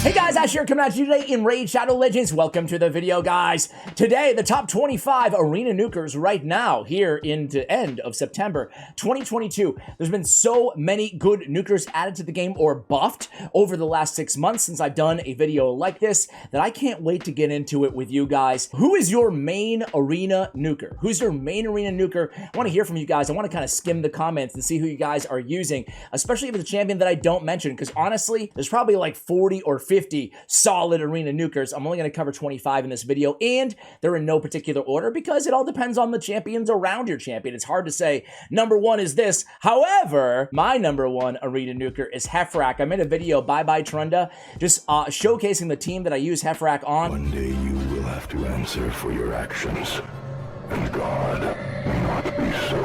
Hey guys, Ash here coming at you today in Raid Shadow Legends. Welcome to the video, guys. Today, the top 25 arena nukers right now here in the end of September 2022. There's been so many good nukers added to the game or buffed over the last 6 months since I've done a video like this that I can't wait to get into it with you guys. Who is your main arena nuker? Who's your main arena nuker? I want to hear from you guys. I want to kind of skim the comments and see who you guys are using, especially if it's a champion that I don't mention, because honestly, there's probably like 40 or 50 solid arena nukers. I'm only going to cover 25 in this video, and they're in no particular order because it all depends on the champions around your champion. It's hard to say number one is this. However, my number one arena nuker is Heffrak. I made a video, Bye Bye Tronda, just showcasing the team that I use Heffrak on. One day you will have to answer for your actions, and God will not be so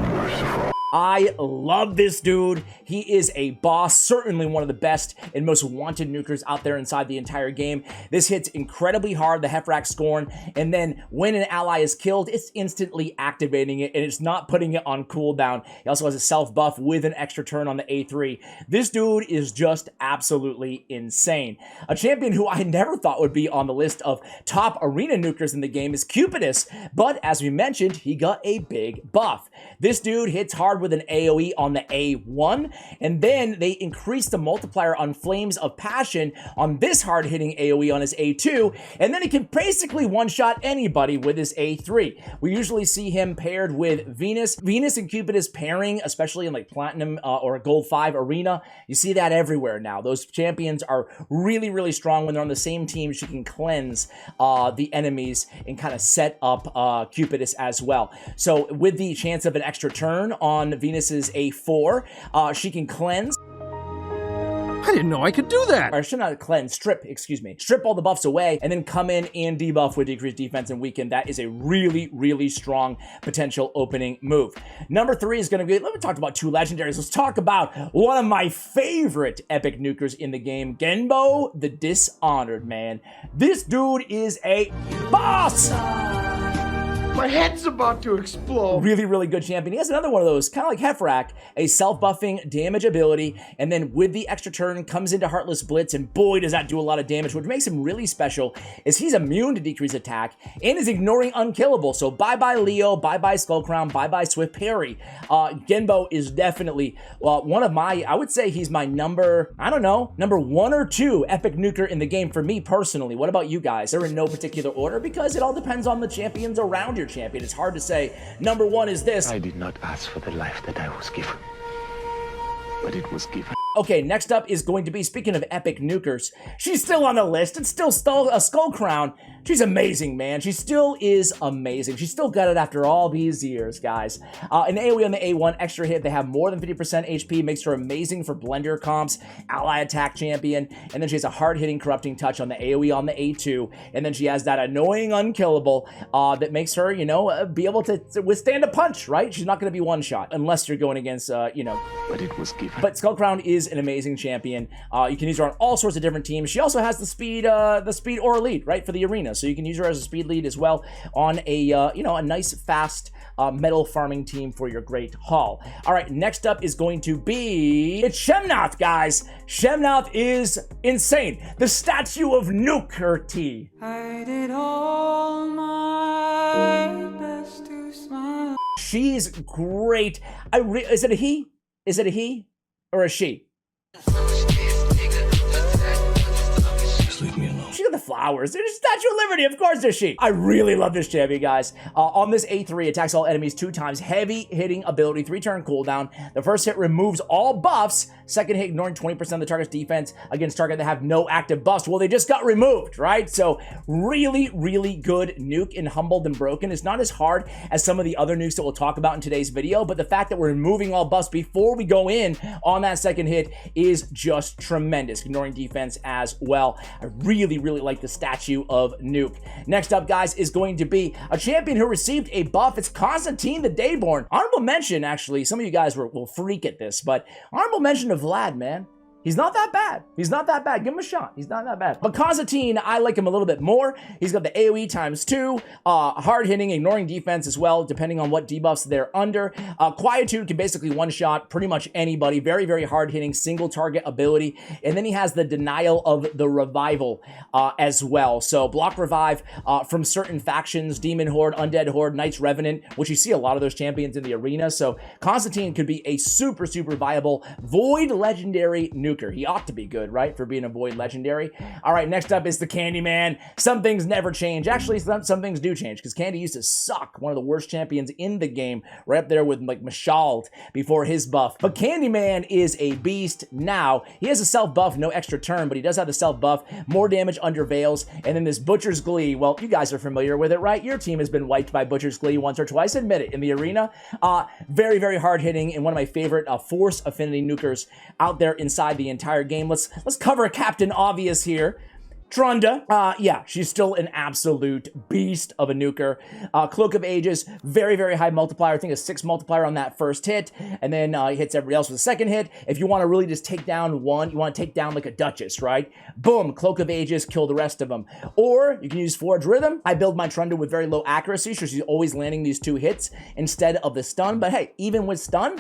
merciful. I love this dude. He is a boss, certainly one of the best and most wanted nukers out there inside the entire game. This hits incredibly hard, the Heffrak Scorn, and then when an ally is killed, it's instantly activating it, and it's not putting it on cooldown. He also has a self buff with an extra turn on the A3. This dude is just absolutely insane. A champion who I never thought would be on the list of top arena nukers in the game is Cupidus, but as we mentioned, he got a big buff. This dude hits hard with an AoE on the A1, and then they increase the multiplier on Flames of Passion on this hard-hitting AoE on his A2, and then he can basically one-shot anybody with his A3. We usually see him paired with Venus. Venus and Cupidus pairing, especially in like Platinum or Gold 5 arena, you see that everywhere now. Those champions are really, really strong. When they're on the same team, she can cleanse the enemies and kind of set up Cupidus as well. So with the chance of an extra turn on Venus's A4, she can cleanse. I didn't know I could do that. Or I should not cleanse, strip, excuse me. Strip all the buffs away and then come in and debuff with decreased defense and weaken. That is a really, really strong potential opening move. Number 3 is going to be, let me talk about 2 legendaries. Let's talk about one of my favorite epic nukers in the game, Genbo, the Dishonored, man. This dude is a boss! My head's about to explode. Really, really good champion. He has another one of those, kind of like Heffrak, a self-buffing damage ability, and then with the extra turn comes into Heartless Blitz, and boy, does that do a lot of damage. What makes him really special is he's immune to decreased attack and is ignoring unkillable. So bye-bye Leo, bye-bye Skullcrown, bye-bye Swift Parry. Genbo is definitely one of my, I would say he's my number 1 or 2 epic nuker in the game for me personally. What about you guys? They're in no particular order because it all depends on the champions around your champion. It's hard to say number 1 is this. I did not ask for the life that I was given, but it was given. Okay, next up is going to be, speaking of epic nukers, she's still on the list. It's still a Skullcrown. She's amazing, man. She still is amazing. She's still got it after all these years, guys. An AoE on the A1, extra hit. They have more than 50% HP. Makes her amazing for blender comps, ally attack champion. And then she has a hard-hitting corrupting touch on the AoE on the A2. And then she has that annoying unkillable that makes her, you know, be able to withstand a punch, right? She's not going to be one-shot unless you're going against, you know. But it was given. But Skullcrown is an amazing champion. You can use her on all sorts of different teams. She also has the speed or lead, right, for the arena. So you can use her as a speed lead as well on a you know, a nice fast metal farming team for your great haul. All right, next up is going to be, it's Shemnath, guys. Shemnath is insane. The statue of Nukerty. I did all my best to smile. She's great. Is it a he? Is it a he or a she? Leave me alone. She got the flowers. There's a Statue of Liberty. Of course there's she. I really love this champion, guys. On this A3, attacks all enemies 2 times. Heavy hitting ability, 3-turn cooldown. The first hit removes all buffs. Second hit ignoring 20% of the target's defense against target that have no active buffs. Well, they just got removed, right? So really, really good nuke in Humbled and Broken. It's not as hard as some of the other nukes that we'll talk about in today's video, but the fact that we're removing all buffs before we go in on that second hit is just tremendous. Ignoring defense as well. I really, really like the statue of Nuke. Next up, guys, is going to be a champion who received a buff. It's Constantine the Dayborn. Honorable mention, actually, some of you guys will freak at this, but honorable mention of Vlad, man. He's not that bad. He's not that bad. Give him a shot. He's not that bad. But Constantine, I like him a little bit more. He's got the AoE ×2, hard hitting, ignoring defense as well, depending on what debuffs they're under. Quietude can basically one-shot pretty much anybody. Very, very hard hitting, single target ability. And then he has the denial of the revival as well. So block revive from certain factions, Demon Horde, Undead Horde, Knights Revenant, which you see a lot of those champions in the arena. So Constantine could be a super, super viable Void Legendary nuker. He ought to be good, right, for being a Void Legendary. All right, next up is the Candyman. Some things never change. Actually, some things do change, because Candy used to suck. One of the worst champions in the game, right up there with like Mashald before his buff. But Candyman is a beast now. He has a self buff, no extra turn, but he does have the self buff, more damage under Veils, and then this Butcher's Glee. Well, you guys are familiar with it, right? Your team has been wiped by Butcher's Glee once or twice, admit it, in the arena. Very, very hard hitting, and one of my favorite Force Affinity nukers out there inside the entire game. Let's cover Captain Obvious here. Tronda, yeah, she's still an absolute beast of a nuker. Cloak of Ages, very, very high multiplier. I think a 6 multiplier on that first hit, and then he hits everybody else with a second hit. If you want to really just take down one, you want to take down like a Duchess, right? Boom, Cloak of Ages, kill the rest of them. Or you can use Forge Rhythm. I build my Tronda with very low accuracy, so she's always landing these 2 hits instead of the stun. But hey, even with stun,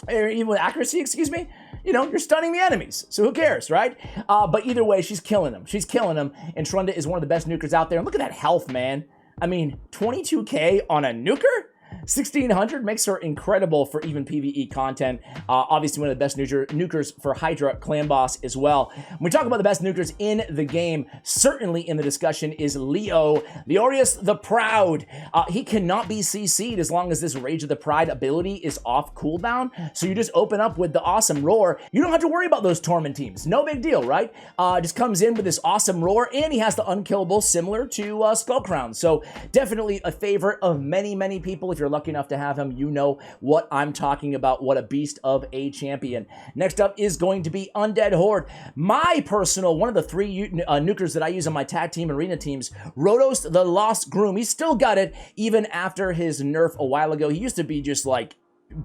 or even with accuracy, excuse me, you know, you're stunning the enemies, so who cares, right? But either way, she's killing them. She's killing them, and Tronda is one of the best nukers out there. And look at that health, man. I mean, 22k on a nuker? 1600 makes her incredible for even PvE content. Obviously, one of the best nukers for Hydra clan boss as well. When we talk about the best nukers in the game, certainly in the discussion is Leo, Theorius the Proud. He cannot be CC'd as long as this Rage of the Pride ability is off cooldown. So you just open up with the awesome roar. You don't have to worry about those Torment teams. No big deal, right? Just comes in with this awesome roar, and he has the unkillable similar to Skullcrown. So definitely a favorite of many, many people. If you're lucky enough to have him, you know what I'm talking about. What a beast of a champion. Next up is going to be Undead Horde. My personal, one of the 3 nukers that I use on my tag team arena teams, Rhodos the Lost Groom. He's still got it even after his nerf a while ago. He used to be just like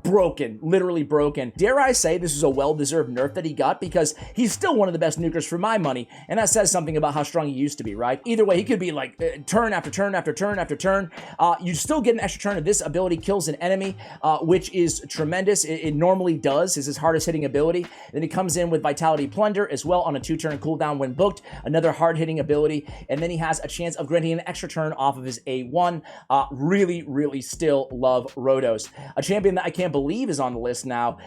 broken, literally broken. Dare I say this is a well-deserved nerf that he got, because he's still one of the best nukers for my money, and that says something about how strong he used to be, right? Either way, he could be like turn after turn after turn after turn. You still get an extra turn if this ability kills an enemy, which is tremendous. It normally does. It's his hardest hitting ability. Then he comes in with Vitality Plunder as well on a 2-turn cooldown when booked, another hard hitting ability, and then he has a chance of granting an extra turn off of his A1. Really, really still love Rhodos. A champion that I can't believe is on the list now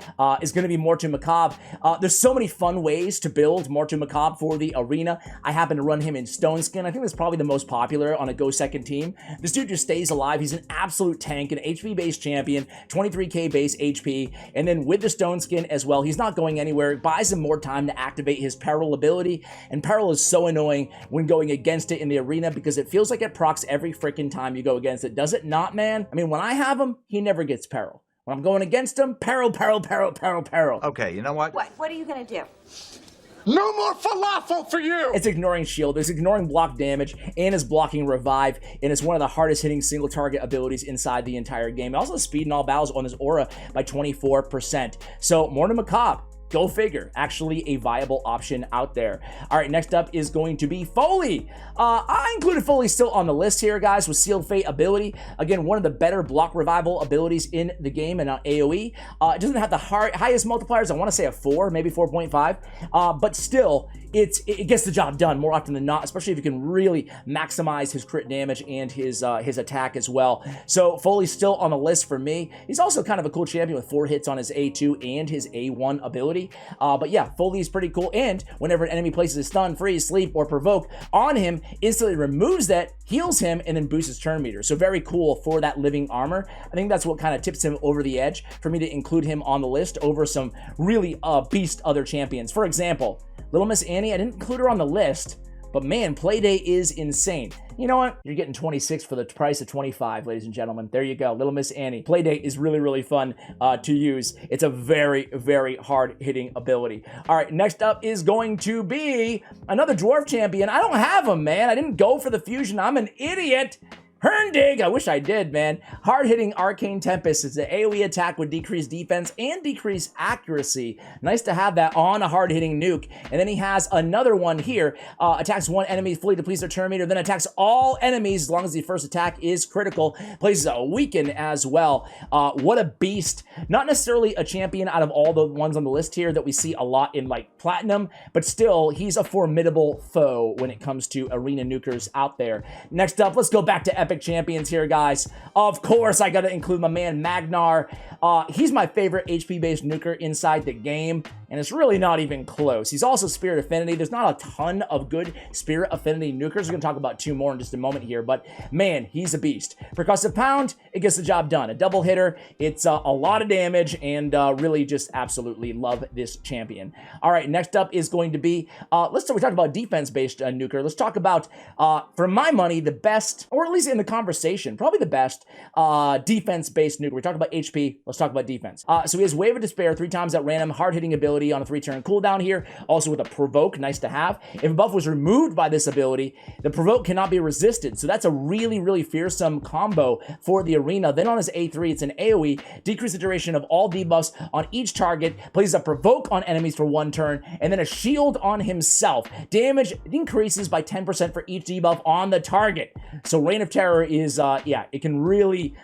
is going to be Mortu Macabre. There's so many fun ways to build Mortu Macabre for the arena. I happen to run him in Stone Skin. I think that's probably the most popular on a Go Second team. This dude just stays alive. He's an absolute tank, an HP-based champion, 23k base HP, and then with the Stone Skin as well, he's not going anywhere. It buys him more time to activate his Peril ability, and Peril is so annoying when going against it in the arena because it feels like it procs every freaking time you go against it. Does it not, man? I mean, when I have him, he never gets Peril. When I'm going against him, Peril, Peril, Peril, Peril, Peril. Okay, you know what? What are you gonna do? No more falafel for you! It's ignoring shield, it's ignoring block damage, and it's blocking revive, and it's one of the hardest hitting single target abilities inside the entire game. It also has speed in all battles on his aura by 24%. So, Mortu Macabre. Go figure, actually a viable option out there. All right, next up is going to be Foley. I included Foley still on the list here, guys, with Sealed Fate ability. Again, one of the better block revival abilities in the game and on AoE. It doesn't have the highest multipliers. I want to say a 4, maybe 4.5, but still, it gets the job done more often than not, especially if you can really maximize his crit damage and his attack as well. So Foley's still on the list for me. He's also kind of a cool champion with 4 hits on his A2 and his A1 ability. But yeah, Foley is pretty cool, and whenever an enemy places a stun, freeze, sleep, or provoke on him, instantly removes that, heals him, and then boosts his turn meter. So very cool for that living armor. I think that's what kind of tips him over the edge for me to include him on the list over some really beast other champions. For example, Little Miss Annie, I didn't include her on the list, but man, Playdate is insane. You know what? You're getting 26 for the price of 25, ladies and gentlemen. There you go, Little Miss Annie. Playdate is really, really fun to use. It's a very, very hard-hitting ability. All right, next up is going to be another Dwarf champion. I don't have him, man. I didn't go for the fusion. I'm an idiot. Herndig, I wish I did, man. Hard-hitting Arcane Tempest is an AoE attack with decreased defense and decreased accuracy. Nice to have that on a hard-hitting nuke. And then he has another one here. Attacks one enemy, fully depletes their turn meter, then attacks all enemies as long as the first attack is critical. Places a weaken as well. What a beast. Not necessarily a champion out of all the ones on the list here that we see a lot in like Platinum, but still, he's a formidable foe when it comes to arena nukers out there. Next up, let's go back to Epic Champions here, guys. Of course, I gotta include my man Magnar. He's my favorite HP-based nuker inside the game, and it's really not even close. He's also Spirit Affinity. There's not a ton of good Spirit Affinity nukers. We're gonna talk about two more in just a moment here, but man, he's a beast. Percussive Pound, it gets the job done. A double hitter, it's a lot of damage, and really just absolutely love this champion. All right, next up is going to be, we talked about defense-based nuker. Let's talk about, for my money, the best, or at least in the conversation, probably the best defense-based nuker. We talked about HP, let's talk about defense. So he has Wave of Despair 3 times at random, hard-hitting ability on a 3-turn cooldown here, also with a Provoke, nice to have. If a buff was removed by this ability, the Provoke cannot be resisted, so that's a really, really fearsome combo for the arena. Then on his A3, it's an AoE, decrease the duration of all debuffs on each target, places a Provoke on enemies for 1 turn, and then a shield on himself. Damage increases by 10% for each debuff on the target. So Reign of Terror is, yeah, it can really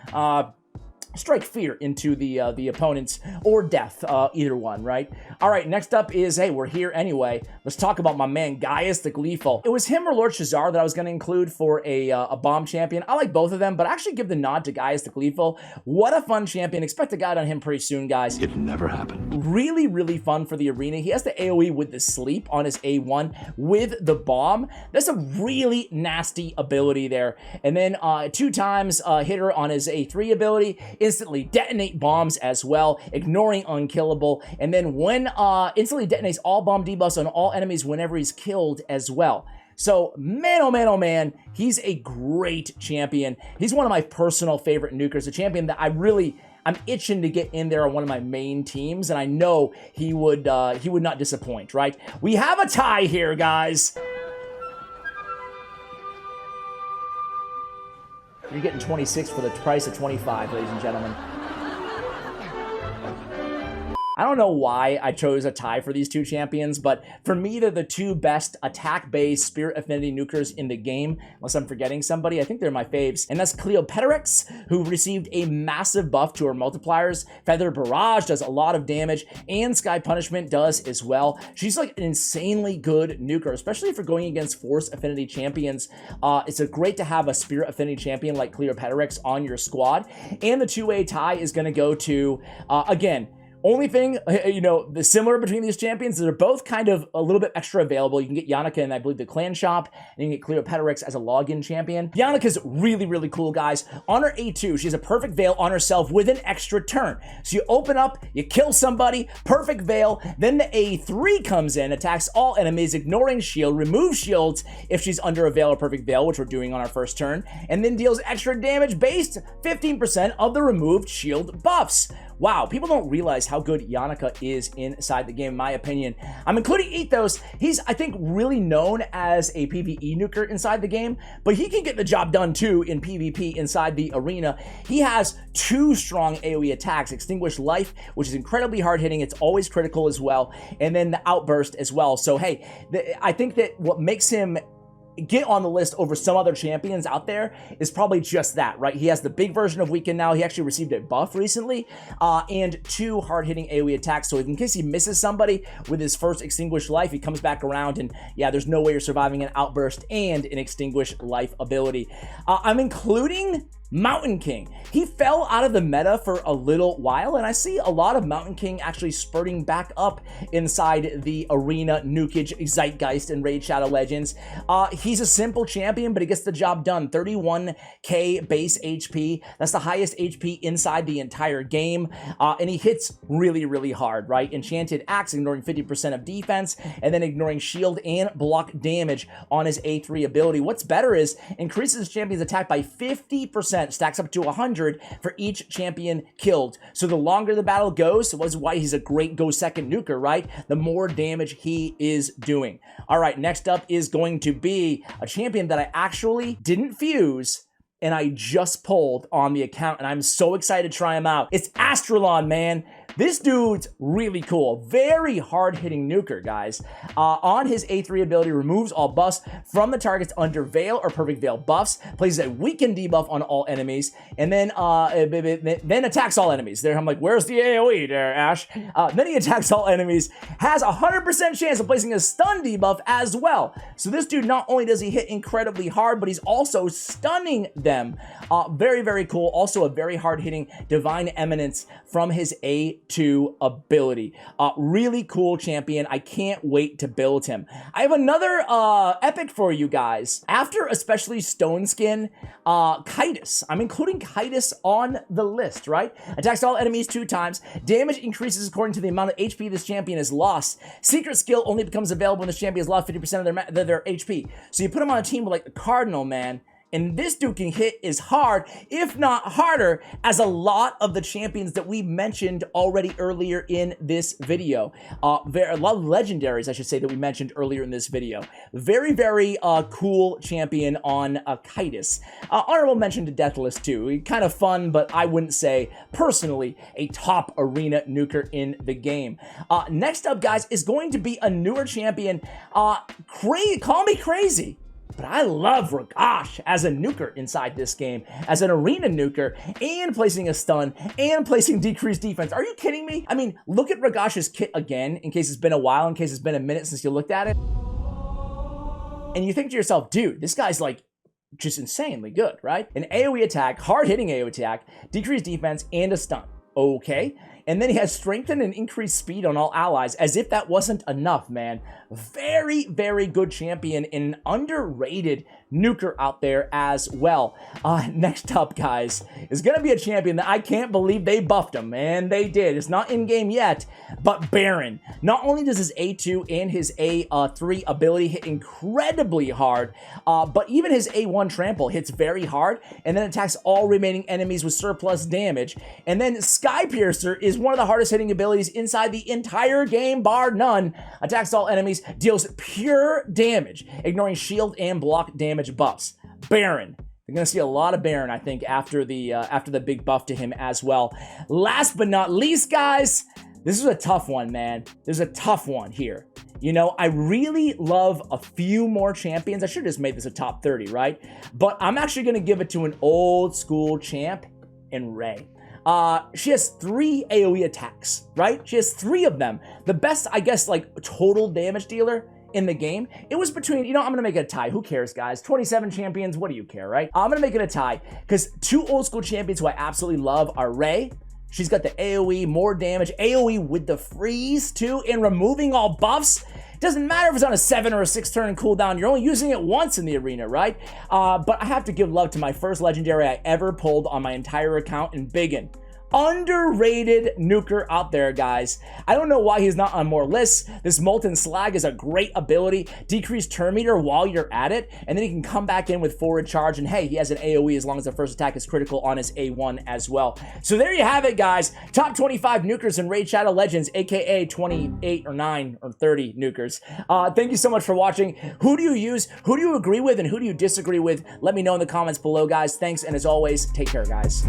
strike fear into the opponents, or death, either one, right? All right, next up is, hey, we're here anyway. Let's talk about my man, Gaius the Gleeful. It was him or Lord Shazar that I was going to include for a bomb champion. I like both of them, but actually give the nod to Gaius the Gleeful. What a fun champion. Expect a guide on him pretty soon, guys. It never happened. Really, really fun for the arena. He has the AoE with the sleep on his A1 with the bomb. That's a really nasty ability there. And then 2 times hitter on his A3 ability. Instantly detonate bombs as well, ignoring unkillable, and then when instantly detonates all bomb debuffs on all enemies whenever he's killed as well. So, man, oh man, oh man, he's a great champion. He's one of my personal favorite nukers, a champion that I'm itching to get in there on one of my main teams, and I know he would not disappoint, right? We have a tie here, guys. You're getting 26 for the price of 25, ladies and gentlemen. I don't know why I chose a tie for these two champions, but for me, they're the two best attack-based Spirit Affinity nukers in the game, unless I'm forgetting somebody. I think they're my faves, and that's Cleopatrax, who received a massive buff to her multipliers. Feather Barrage does a lot of damage, and Sky Punishment does as well. She's like an insanely good nuker, especially if you're going against Force Affinity champions. It's great to have a Spirit Affinity champion like Cleopatrax on your squad, and the two-way tie is going to go to, again, only thing, you know, the similar between these champions is they're both kind of a little bit extra available. You can get Bianca in, I believe, the clan shop, and you can get Cleopatrax as a login champion. Bianca's really, really cool, guys. On her A2, she has a perfect veil on herself with an extra turn. So you open up, you kill somebody, perfect veil, then the A3 comes in, attacks all enemies, ignoring shield, removes shields if she's under a veil or perfect veil, which we're doing on our first turn, and then deals extra damage based 15% of the removed shield buffs. Wow, people don't realize how good Bianca is inside the game, in my opinion. I'm including Ethos. He's, I think, really known as a PvE nuker inside the game, but he can get the job done too in PvP inside the arena. He has 2 strong AoE attacks, Extinguish Life, which is incredibly hard-hitting. It's always critical as well, and then the Outburst as well. So, hey, I think that what makes him get on the list over some other champions out there is probably just that, right? He has the big version of Weaken now. He actually received a buff recently, and 2 hard-hitting AoE attacks. So in case he misses somebody with his first Extinguished Life, he comes back around, and yeah, there's no way you're surviving an Outburst and an Extinguished Life ability. I'm including Mountain King. He fell out of the meta for a little while, and I see a lot of Mountain King actually spurting back up inside the arena nukage zeitgeist and Raid Shadow Legends. He's a simple champion, but he gets the job done. 31k base HP. That's the highest HP inside the entire game, and he hits really, really hard, right? Enchanted Axe, ignoring 50% of defense, and then ignoring shield and block damage on his A3 ability. What's better is increases his champion's attack by 50%, stacks up to 100 for each champion killed. So the longer the battle goes, so that's why he's a great go second nuker, right? The more damage he is doing. All right, next up is going to be a champion that I actually didn't fuse, and I just pulled on the account, and I'm so excited to try him out. It's Astralon Man. This dude's really cool. Very hard-hitting nuker, guys. On his A3 ability, removes all buffs from the targets under Veil or Perfect Veil buffs, places a weaken debuff on all enemies, and then attacks all enemies. There, I'm like, where's the AoE there, Ash? Then he attacks all enemies, has a 100% chance of placing a stun debuff as well. So this dude, not only does he hit incredibly hard, but he's also stunning them. Very, very cool. Also a very hard-hitting Divine Eminence from his A2 ability. Really cool champion. I can't wait to build him. I have another epic for you guys. After especially Stone Skin, Titus. I'm including Titus on the list, right? Attacks all enemies 2 times. Damage increases according to the amount of HP this champion has lost. Secret skill only becomes available when this champion has lost 50% of their HP. So you put him on a team with like the Cardinal Man, and this dude can hit as hard, if not harder, as a lot of the champions that we mentioned already earlier in this video. A lot of legendaries, I should say, that we mentioned earlier in this video. Very, very cool champion on Titus. Honorable mention to Deathless too. Kind of fun, but I wouldn't say, personally, a top arena nuker in the game. Next up, guys, is going to be a newer champion. Call me crazy, but I love Rakash as a nuker inside this game, as an arena nuker, and placing a stun, and placing decreased defense. Are you kidding me? I mean, look at Rakash's kit again, in case it's been a while, in case it's been a minute since you looked at it. And you think to yourself, dude, this guy's like just insanely good, right? An AoE attack, hard-hitting AoE attack, decreased defense, and a stun. Okay. And then he has strengthened and increased speed on all allies, as if that wasn't enough, man. Very, very good champion, and underrated nuker out there as well. Next up, guys, is going to be a champion that I can't believe they buffed him, and they did. It's not in-game yet, but Baron. Not only does his A2 and his A3 ability hit incredibly hard, but even his A1 trample hits very hard, and then attacks all remaining enemies with surplus damage. And then Sky Piercer is one of the hardest hitting abilities inside the entire game, bar none. Attacks all enemies, deals pure damage, ignoring shield and block damage buffs. Baron. You're going to see a lot of Baron, I think, after the big buff to him as well. Last but not least, guys, this is a tough one, man. There's a tough one here. You know, I really love a few more champions. I should have just made this a top 30, right? But I'm actually going to give it to an old school champ in Ray. She has 3 AoE attacks, right? She has 3 of them. The best, I guess, like, total damage dealer in the game. It was between, you know, I'm going to make it a tie. Who cares, guys? 27 champions, what do you care, right? I'm going to make it a tie, because 2 old school champions who I absolutely love are Ray. She's got the AoE, more damage, AoE with the freeze, too, and removing all buffs. Doesn't matter if it's on a 7 or a 6 turn cooldown. You're only using it once in the arena, right? But I have to give love to my first legendary I ever pulled on my entire account in Biggin. Underrated nuker out there, guys. I don't know why he's not on more lists. This Molten Slag is a great ability. Decrease turn meter while you're at it, and then he can come back in with forward charge, and hey, he has an AoE as long as the first attack is critical on his A1 as well. So there you have it, guys. Top 25 nukers in Raid Shadow Legends, aka 28 or 9 or 30 nukers. Thank you so much for watching. Who do you use? Who do you agree with, and who do you disagree with? Let me know in the comments below, guys. Thanks, and as always, take care, guys.